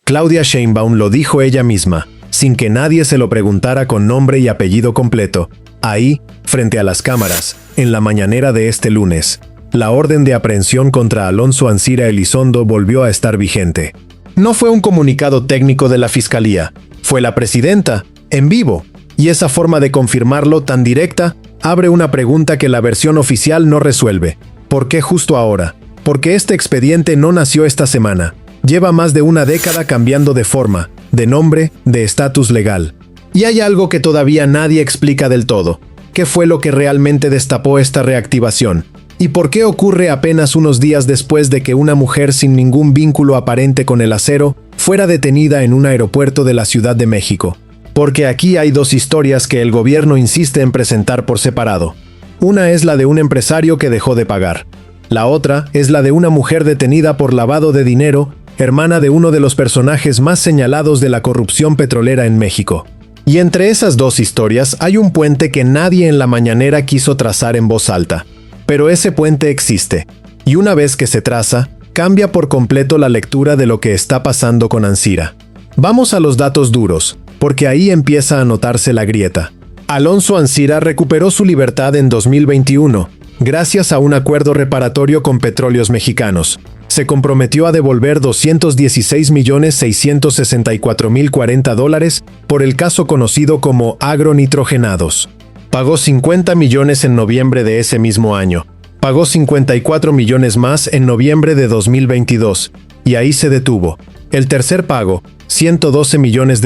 Claudia Sheinbaum lo dijo ella misma, sin que nadie se lo preguntara con nombre y apellido completo. Ahí, frente a las cámaras, en la mañanera de este lunes, la orden de aprehensión contra Alonso Ancira Elizondo volvió a estar vigente. No fue un comunicado técnico de la Fiscalía, fue la presidenta, en vivo, y esa forma de confirmarlo tan directa abre una pregunta que la versión oficial no resuelve. ¿Por qué justo ahora? Porque este expediente no nació esta semana. Lleva más de una década cambiando de forma, de nombre, de estatus legal. Y hay algo que todavía nadie explica del todo. ¿Qué fue lo que realmente destapó esta reactivación? ¿Y por qué ocurre apenas unos días después de que una mujer sin ningún vínculo aparente con el acero fuera detenida en un aeropuerto de la Ciudad de México? Porque aquí hay dos historias que el gobierno insiste en presentar por separado. Una es la de un empresario que dejó de pagar. La otra es la de una mujer detenida por lavado de dinero, hermana de uno de los personajes más señalados de la corrupción petrolera en México. Y entre esas dos historias hay un puente que nadie en la mañanera quiso trazar en voz alta. Pero ese puente existe, y una vez que se traza, cambia por completo la lectura de lo que está pasando con Ancira. Vamos a los datos duros, porque ahí empieza a notarse la grieta. Alonso Ancira recuperó su libertad en 2021, gracias a un acuerdo reparatorio con Petróleos Mexicanos. Se comprometió a devolver $216.664.040 por el caso conocido como agronitrogenados. Pagó 50 millones en noviembre de ese mismo año. Pagó 54 millones más en noviembre de 2022, y ahí se detuvo. El tercer pago, $112 millones,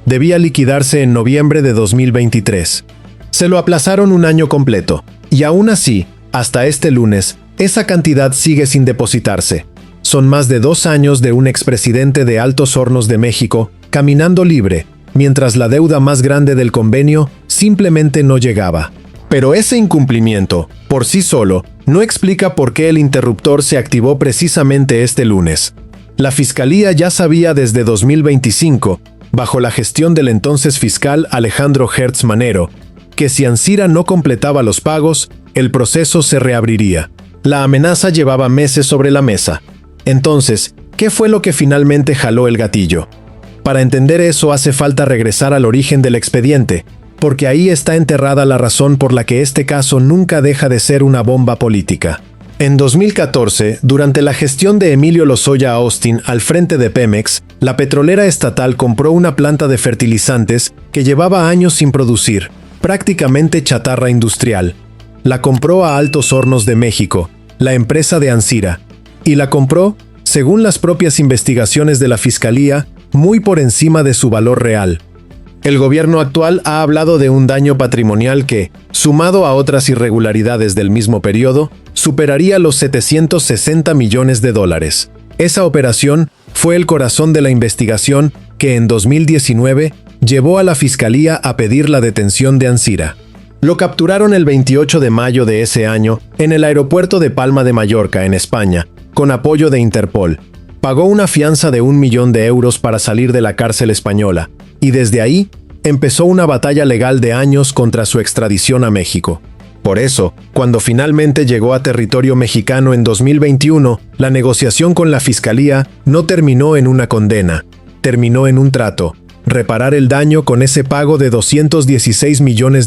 debía liquidarse en noviembre de 2023. Se lo aplazaron un año completo, y aún así, hasta este lunes, esa cantidad sigue sin depositarse. Son más de 2 años de un expresidente de Altos Hornos de México caminando libre, mientras la deuda más grande del convenio simplemente no llegaba. Pero ese incumplimiento, por sí solo, no explica por qué el interruptor se activó precisamente este lunes. La Fiscalía ya sabía desde 2025, bajo la gestión del entonces fiscal Alejandro Gertz Manero, que si Ancira no completaba los pagos, el proceso se reabriría. La amenaza llevaba meses sobre la mesa. Entonces, ¿qué fue lo que finalmente jaló el gatillo? Para entender eso hace falta regresar al origen del expediente, porque ahí está enterrada la razón por la que este caso nunca deja de ser una bomba política. En 2014, durante la gestión de Emilio Lozoya Austin al frente de Pemex, la petrolera estatal compró una planta de fertilizantes que llevaba años sin producir, prácticamente chatarra industrial. La compró a Altos Hornos de México, la empresa de Ancira, y la compró, según las propias investigaciones de la Fiscalía, muy por encima de su valor real. El gobierno actual ha hablado de un daño patrimonial que, sumado a otras irregularidades del mismo periodo, superaría los $760 millones. Esa operación fue el corazón de la investigación que en 2019 llevó a la Fiscalía a pedir la detención de Ancira. Lo capturaron el 28 de mayo de ese año en el aeropuerto de Palma de Mallorca, en España, con apoyo de Interpol. Pagó una fianza de 1 millón de euros para salir de la cárcel española, y desde ahí empezó una batalla legal de años contra su extradición a México. Por eso, cuando finalmente llegó a territorio mexicano en 2021, la negociación con la Fiscalía no terminó en una condena, terminó en un trato: reparar el daño con ese pago de $216 millones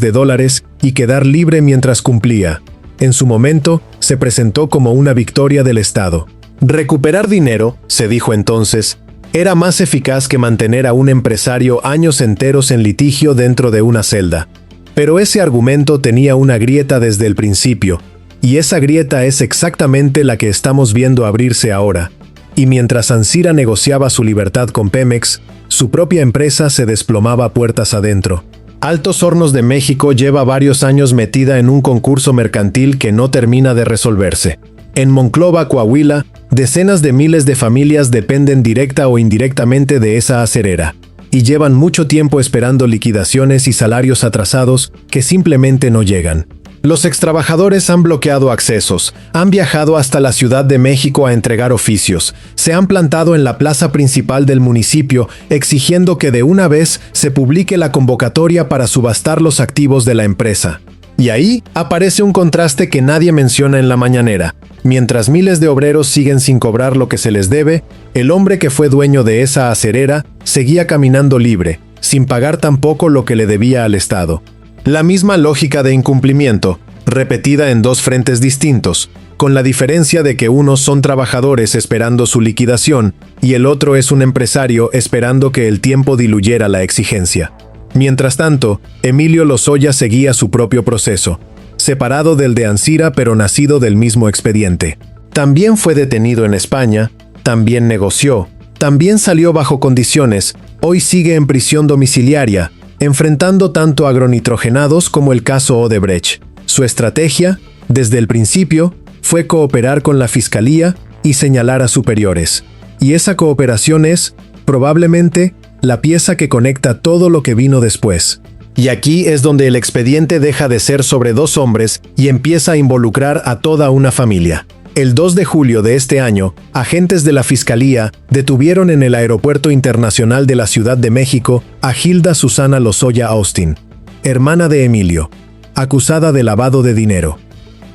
y quedar libre mientras cumplía. En su momento, se presentó como una victoria del Estado. Recuperar dinero, se dijo entonces, era más eficaz que mantener a un empresario años enteros en litigio dentro de una celda. Pero ese argumento tenía una grieta desde el principio, y esa grieta es exactamente la que estamos viendo abrirse ahora. Y mientras Ancira negociaba su libertad con Pemex, su propia empresa se desplomaba puertas adentro. Altos Hornos de México lleva varios años metida en un concurso mercantil que no termina de resolverse. En Monclova, Coahuila, decenas de miles de familias dependen directa o indirectamente de esa acerera, y llevan mucho tiempo esperando liquidaciones y salarios atrasados que simplemente no llegan. Los extrabajadores han bloqueado accesos, han viajado hasta la Ciudad de México a entregar oficios, se han plantado en la plaza principal del municipio exigiendo que de una vez se publique la convocatoria para subastar los activos de la empresa. Y ahí aparece un contraste que nadie menciona en la mañanera. Mientras miles de obreros siguen sin cobrar lo que se les debe, el hombre que fue dueño de esa acerera seguía caminando libre, sin pagar tampoco lo que le debía al Estado. La misma lógica de incumplimiento, repetida en dos frentes distintos, con la diferencia de que unos son trabajadores esperando su liquidación y el otro es un empresario esperando que el tiempo diluyera la exigencia. Mientras tanto, Emilio Lozoya seguía su propio proceso, separado del de Ancira pero nacido del mismo expediente. También fue detenido en España, también negoció, también salió bajo condiciones, hoy sigue en prisión domiciliaria, enfrentando tanto agronitrogenados como el caso Odebrecht. Su estrategia, desde el principio, fue cooperar con la fiscalía y señalar a superiores. Y esa cooperación es, probablemente, la pieza que conecta todo lo que vino después. Y aquí es donde el expediente deja de ser sobre dos hombres y empieza a involucrar a toda una familia. El 2 de julio de este año, agentes de la Fiscalía detuvieron en el Aeropuerto Internacional de la Ciudad de México a Hilda Susana Lozoya Austin, hermana de Emilio, acusada de lavado de dinero.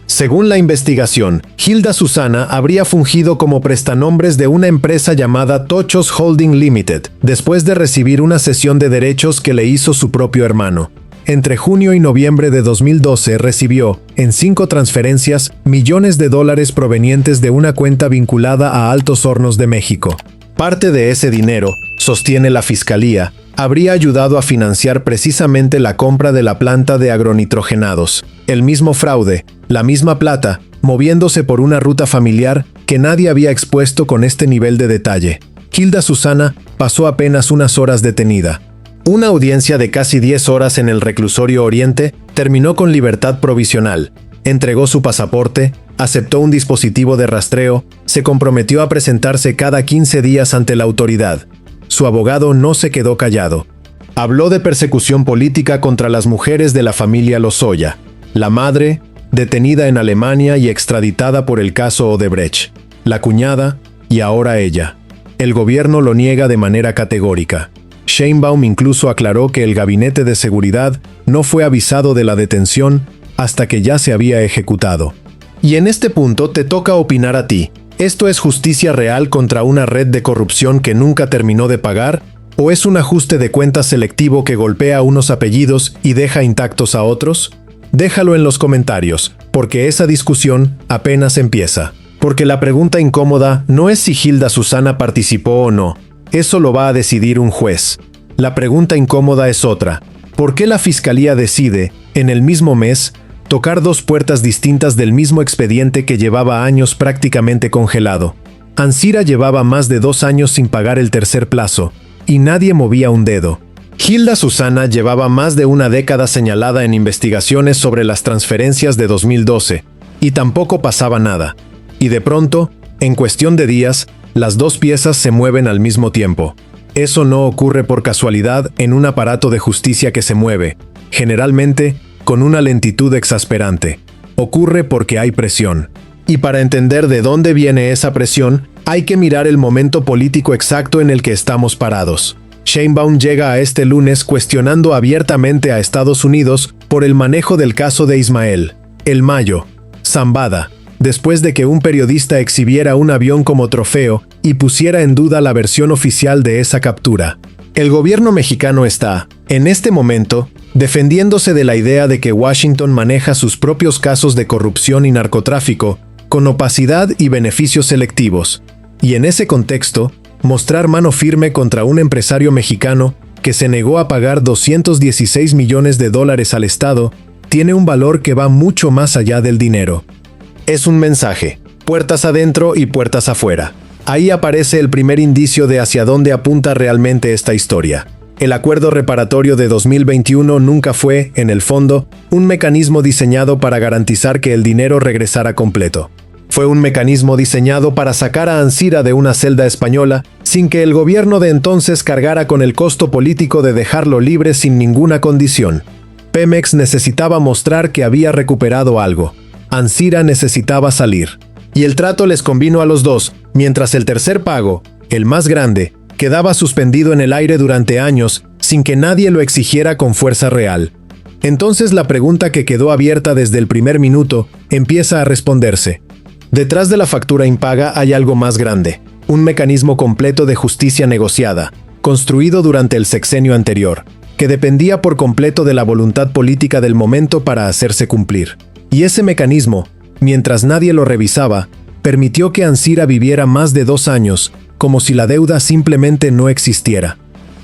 Según la investigación, Hilda Susana habría fungido como prestanombres de una empresa llamada Tochos Holding Limited, después de recibir una cesión de derechos que le hizo su propio hermano. Entre junio y noviembre de 2012 recibió, en 5 transferencias, millones de dólares provenientes de una cuenta vinculada a Altos Hornos de México. Parte de ese dinero, sostiene la Fiscalía, habría ayudado a financiar precisamente la compra de la planta de agronitrogenados. El mismo fraude, la misma plata, moviéndose por una ruta familiar que nadie había expuesto con este nivel de detalle. Hilda Susana pasó apenas unas horas detenida. Una audiencia de casi 10 horas en el reclusorio Oriente terminó con libertad provisional. Entregó su pasaporte, aceptó un dispositivo de rastreo, se comprometió a presentarse cada 15 días ante la autoridad. Su abogado no se quedó callado. Habló de persecución política contra las mujeres de la familia Lozoya. La madre, detenida en Alemania y extraditada por el caso Odebrecht. La cuñada, y ahora ella. El gobierno lo niega de manera categórica. Sheinbaum incluso aclaró que el gabinete de seguridad no fue avisado de la detención hasta que ya se había ejecutado. Y en este punto te toca opinar a ti. ¿Esto es justicia real contra una red de corrupción que nunca terminó de pagar? ¿O es un ajuste de cuentas selectivo que golpea a unos apellidos y deja intactos a otros? Déjalo en los comentarios, porque esa discusión apenas empieza. Porque la pregunta incómoda no es si Hilda Susana participó o no. Eso lo va a decidir un juez. La pregunta incómoda es otra. ¿Por qué la Fiscalía decide, en el mismo mes, tocar 2 puertas distintas del mismo expediente que llevaba años prácticamente congelado? Ancira llevaba más de 2 años sin pagar el tercer plazo, y nadie movía un dedo. Hilda Susana llevaba más de una década señalada en investigaciones sobre las transferencias de 2012, y tampoco pasaba nada. Y de pronto, en cuestión de días, las 2 piezas se mueven al mismo tiempo. Eso no ocurre por casualidad en un aparato de justicia que se mueve, generalmente, con una lentitud exasperante. Ocurre porque hay presión. Y para entender de dónde viene esa presión, hay que mirar el momento político exacto en el que estamos parados. Sheinbaum llega a este lunes cuestionando abiertamente a Estados Unidos por el manejo del caso de Ismael El Mayo Zambada, después de que un periodista exhibiera un avión como trofeo y pusiera en duda la versión oficial de esa captura. El gobierno mexicano está, en este momento, defendiéndose de la idea de que Washington maneja sus propios casos de corrupción y narcotráfico, con opacidad y beneficios selectivos, y en ese contexto, mostrar mano firme contra un empresario mexicano que se negó a pagar $216 millones al Estado, tiene un valor que va mucho más allá del dinero. Es un mensaje, puertas adentro y puertas afuera. Ahí aparece el primer indicio de hacia dónde apunta realmente esta historia. El acuerdo reparatorio de 2021 nunca fue, en el fondo, un mecanismo diseñado para garantizar que el dinero regresara completo. Fue un mecanismo diseñado para sacar a Ancira de una celda española sin que el gobierno de entonces cargara con el costo político de dejarlo libre sin ninguna condición. Pemex necesitaba mostrar que había recuperado algo. Ancira necesitaba salir. Y el trato les convino a los dos, mientras el tercer pago, el más grande, quedaba suspendido en el aire durante años sin que nadie lo exigiera con fuerza real. Entonces la pregunta que quedó abierta desde el primer minuto empieza a responderse. Detrás de la factura impaga hay algo más grande, un mecanismo completo de justicia negociada, construido durante el sexenio anterior, que dependía por completo de la voluntad política del momento para hacerse cumplir. Y ese mecanismo, mientras nadie lo revisaba, permitió que Ancira viviera más de 2 años, como si la deuda simplemente no existiera.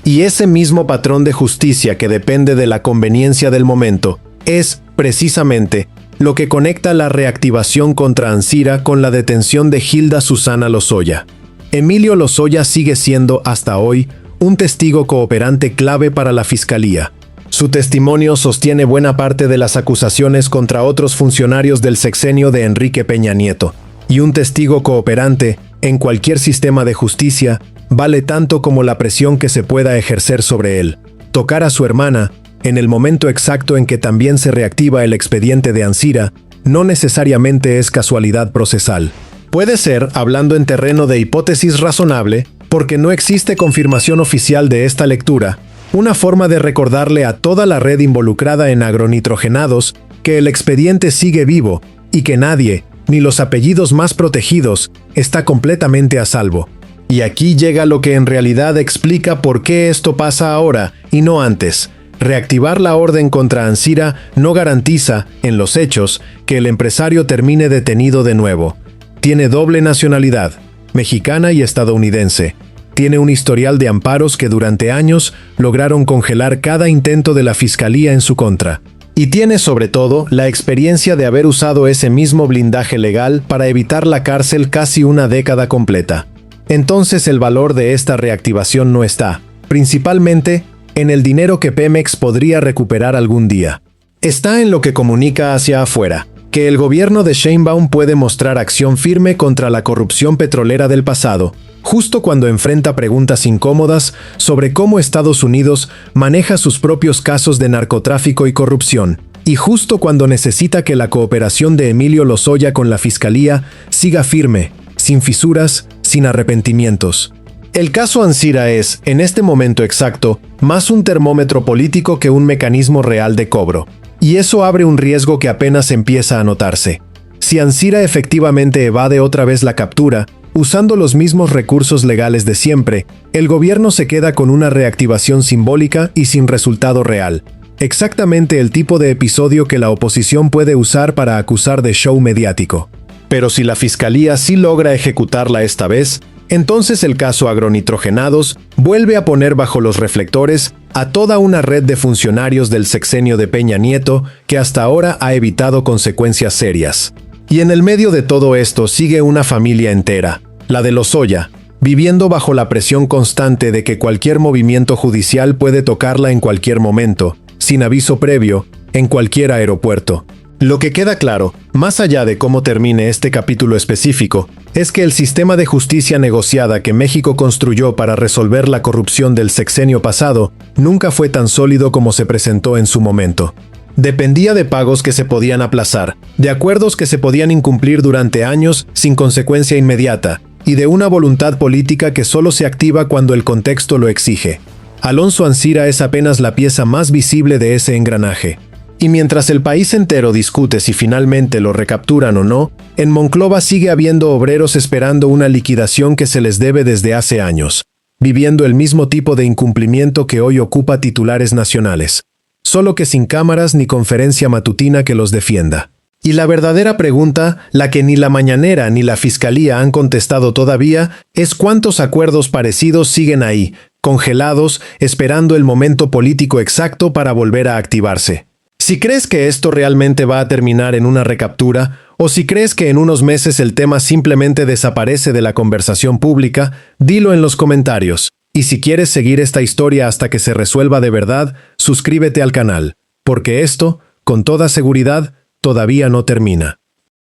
Y ese mismo patrón de justicia que depende de la conveniencia del momento es, precisamente, lo que conecta la reactivación contra Ancira con la detención de Hilda Susana Lozoya. Emilio Lozoya sigue siendo, hasta hoy, un testigo cooperante clave para la Fiscalía. Su testimonio sostiene buena parte de las acusaciones contra otros funcionarios del sexenio de Enrique Peña Nieto, y un testigo cooperante, en cualquier sistema de justicia, vale tanto como la presión que se pueda ejercer sobre él. Tocar a su hermana, en el momento exacto en que también se reactiva el expediente de Ancira, no necesariamente es casualidad procesal. Puede ser, hablando en terreno de hipótesis razonable, porque no existe confirmación oficial de esta lectura, una forma de recordarle a toda la red involucrada en agronitrogenados que el expediente sigue vivo y que nadie, ni los apellidos más protegidos, está completamente a salvo. Y aquí llega lo que en realidad explica por qué esto pasa ahora y no antes. Reactivar la orden contra Ancira no garantiza, en los hechos, que el empresario termine detenido de nuevo. Tiene doble nacionalidad, mexicana y estadounidense. Tiene un historial de amparos que durante años lograron congelar cada intento de la Fiscalía en su contra. Y tiene sobre todo la experiencia de haber usado ese mismo blindaje legal para evitar la cárcel casi una década completa. Entonces el valor de esta reactivación no está, principalmente, en el dinero que Pemex podría recuperar algún día. Está en lo que comunica hacia afuera, que el gobierno de Sheinbaum puede mostrar acción firme contra la corrupción petrolera del pasado, justo cuando enfrenta preguntas incómodas sobre cómo Estados Unidos maneja sus propios casos de narcotráfico y corrupción, y justo cuando necesita que la cooperación de Emilio Lozoya con la Fiscalía siga firme, sin fisuras, sin arrepentimientos. El caso Ancira es, en este momento exacto, más un termómetro político que un mecanismo real de cobro. Y eso abre un riesgo que apenas empieza a notarse. Si Ancira efectivamente evade otra vez la captura, usando los mismos recursos legales de siempre, el gobierno se queda con una reactivación simbólica y sin resultado real. Exactamente el tipo de episodio que la oposición puede usar para acusar de show mediático. Pero si la Fiscalía sí logra ejecutarla esta vez, entonces el caso agronitrogenados vuelve a poner bajo los reflectores a toda una red de funcionarios del sexenio de Peña Nieto que hasta ahora ha evitado consecuencias serias. Y en el medio de todo esto sigue una familia entera, la de Lozoya, viviendo bajo la presión constante de que cualquier movimiento judicial puede tocarla en cualquier momento, sin aviso previo, en cualquier aeropuerto. Lo que queda claro, más allá de cómo termine este capítulo específico, es que el sistema de justicia negociada que México construyó para resolver la corrupción del sexenio pasado nunca fue tan sólido como se presentó en su momento. Dependía de pagos que se podían aplazar, de acuerdos que se podían incumplir durante años sin consecuencia inmediata, y de una voluntad política que solo se activa cuando el contexto lo exige. Alonso Ancira es apenas la pieza más visible de ese engranaje. Y mientras el país entero discute si finalmente lo recapturan o no, en Monclova sigue habiendo obreros esperando una liquidación que se les debe desde hace años, viviendo el mismo tipo de incumplimiento que hoy ocupa titulares nacionales, solo que sin cámaras ni conferencia matutina que los defienda. Y la verdadera pregunta, la que ni la Mañanera ni la Fiscalía han contestado todavía, es cuántos acuerdos parecidos siguen ahí, congelados, esperando el momento político exacto para volver a activarse. Si crees que esto realmente va a terminar en una recaptura, o si crees que en unos meses el tema simplemente desaparece de la conversación pública, dilo en los comentarios. Y si quieres seguir esta historia hasta que se resuelva de verdad, suscríbete al canal, porque esto, con toda seguridad, todavía no termina.